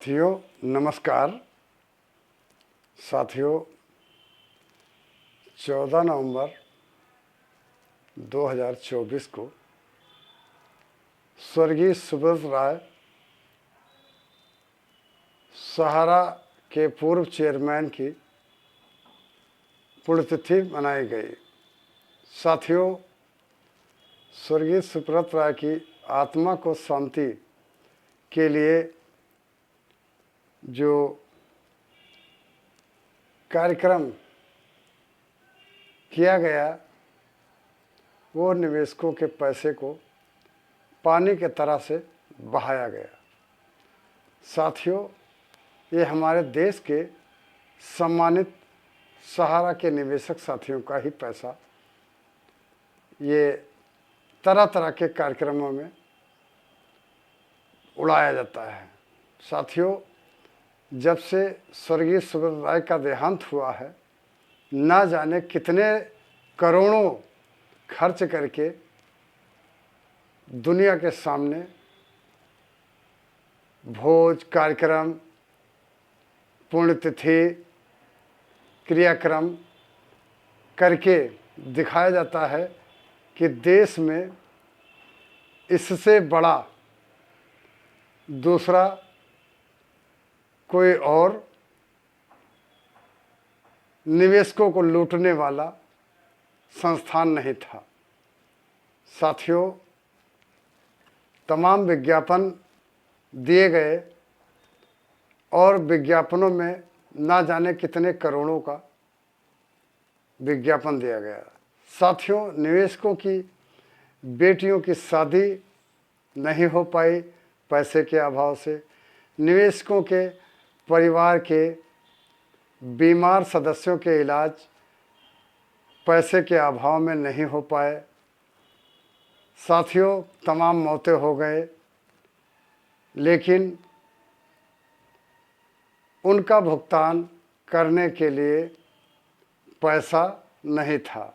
साथियों नमस्कार। साथियों 14 नवंबर 2024 को स्वर्गीय सुब्रत राय सहारा के पूर्व चेयरमैन की पुण्यतिथि मनाई गई। साथियों स्वर्गीय सुब्रत राय की आत्मा को शांति के लिए जो कार्यक्रम किया गया वो निवेशकों के पैसे को पानी के तरह से बहाया गया। साथियों ये हमारे देश के सम्मानित सहारा के निवेशक साथियों का ही पैसा ये तरह तरह के कार्यक्रमों में उड़ाया जाता है। साथियों जब से स्वर्गीय सुब्रत राय का देहांत हुआ है, ना जाने कितने करोड़ों खर्च करके दुनिया के सामने भोज कार्यक्रम, पुण्यतिथि क्रियाक्रम करके दिखाया जाता है कि देश में इससे बड़ा दूसरा कोई और निवेशकों को लूटने वाला संस्थान नहीं था। साथियों तमाम विज्ञापन दिए गए और विज्ञापनों में ना जाने कितने करोड़ों का विज्ञापन दिया गया। साथियों निवेशकों की बेटियों की शादी नहीं हो पाई पैसे के अभाव से, निवेशकों के परिवार के बीमार सदस्यों के इलाज पैसे के अभाव में नहीं हो पाए। साथियों तमाम मौतें हो गए, लेकिन उनका भुगतान करने के लिए पैसा नहीं था।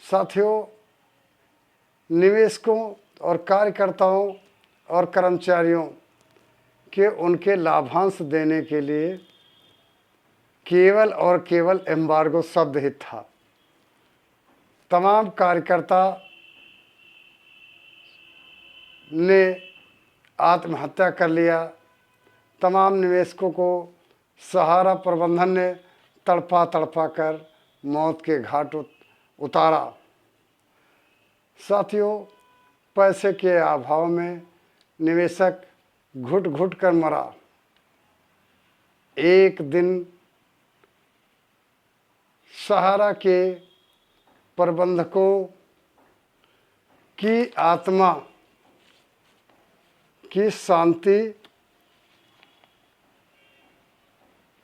साथियों निवेशकों और कार्यकर्ताओं और कर्मचारियों के उनके लाभांश देने के लिए केवल और केवल एम्बार्गो शब्द ही था। तमाम कार्यकर्ता ने आत्महत्या कर लिया, तमाम निवेशकों को सहारा प्रबंधन ने तड़पा तड़पा कर मौत के घाट उतारा। साथियों पैसे के अभाव में निवेशक घुट घुट कर मरा। एक दिन सहारा के प्रबंधकों की आत्मा की शांति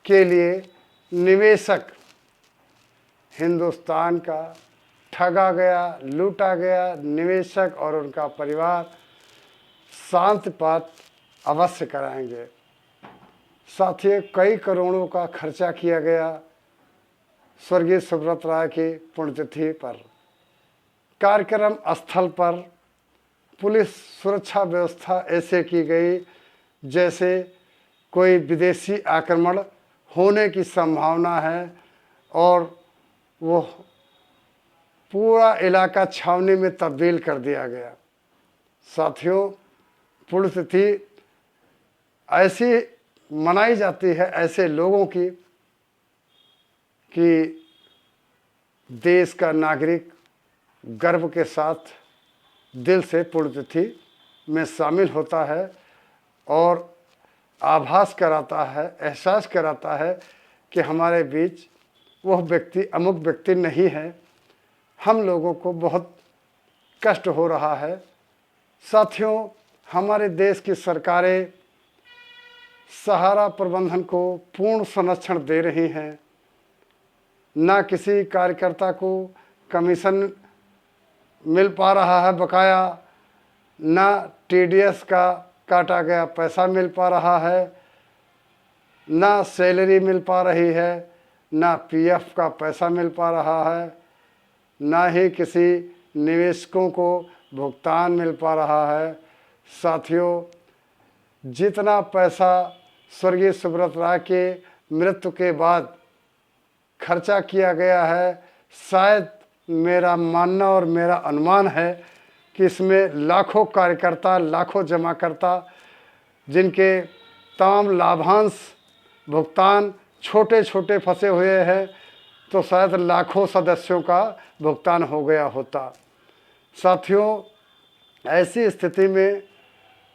के लिए निवेशक हिंदुस्तान का ठगा गया, लूटा गया। निवेशक और उनका परिवार शांतिपात अवश्य कराएंगे। साथियों कई करोड़ों का खर्चा किया गया स्वर्गीय सुब्रत राय की पुण्यतिथि पर। कार्यक्रम स्थल पर पुलिस सुरक्षा व्यवस्था ऐसे की गई जैसे कोई विदेशी आक्रमण होने की संभावना है और वो पूरा इलाका छावनी में तब्दील कर दिया गया। साथियों पुण्यतिथि ऐसी मनाई जाती है ऐसे लोगों की कि देश का नागरिक गर्व के साथ दिल से पुण्यतिथि में शामिल होता है और आभास कराता है, एहसास कराता है कि हमारे बीच वह व्यक्ति अमुक व्यक्ति नहीं है, हम लोगों को बहुत कष्ट हो रहा है। साथियों हमारे देश की सरकारें सहारा प्रबंधन को पूर्ण संरक्षण दे रही हैं। ना किसी कार्यकर्ता को कमीशन मिल पा रहा है बकाया, ना टीडीएस का काटा गया पैसा मिल पा रहा है, ना सैलरी मिल पा रही है, ना पीएफ का पैसा मिल पा रहा है, ना ही किसी निवेशकों को भुगतान मिल पा रहा है। साथियों जितना पैसा स्वर्गीय सुब्रत राय के मृत्यु के बाद खर्चा किया गया है। शायद मेरा मानना और मेरा अनुमान है कि इसमें लाखों कार्यकर्ता, लाखों जमाकर्ता, जिनके तमाम लाभांश भुगतान छोटे छोटे फंसे हुए हैं, तो शायद लाखों सदस्यों का भुगतान हो गया होता। साथियों, ऐसी स्थिति में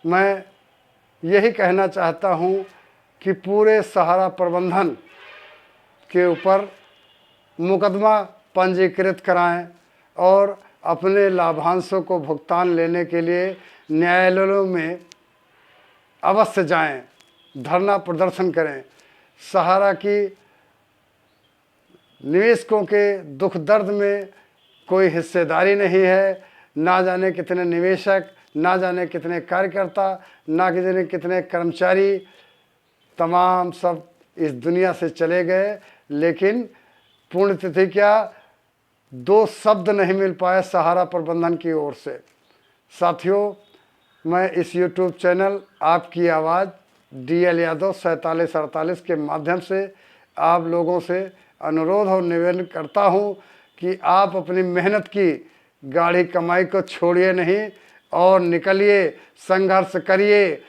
मैं यही कहना चाहता हूँ कि पूरे सहारा प्रबंधन के ऊपर मुकदमा पंजीकृत कराएं और अपने लाभांशों को भुगतान लेने के लिए न्यायालयों में अवश्य जाएं, धरना प्रदर्शन करें। सहारा की निवेशकों के दुख दर्द में कोई हिस्सेदारी नहीं है। ना जाने कितने निवेशक, ना जाने कितने कार्यकर्ता, ना जाने कितने कर्मचारी, तमाम सब इस दुनिया से चले गए, लेकिन पुण्यतिथि क्या, 2 शब्द नहीं मिल पाए सहारा प्रबंधन की ओर से। साथियों, मैं इस YouTube चैनल आपकी आवाज़ DL यादव 4748 के माध्यम से आप लोगों से अनुरोध और निवेदन करता हूं कि आप अपनी मेहनत की गाढ़ी कमाई को छोड़िए नहीं और निकलिए, संघर्ष करिए,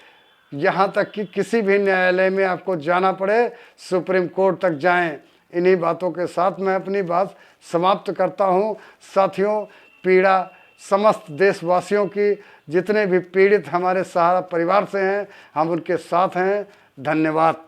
यहाँ तक कि किसी भी न्यायालय में आपको जाना पड़े, सुप्रीम कोर्ट तक जाएं। इन्हीं बातों के साथ मैं अपनी बात समाप्त करता हूँ। साथियों, पीड़ा समस्त देशवासियों की, जितने भी पीड़ित हमारे सहारा परिवार से हैं, हम उनके साथ हैं। धन्यवाद।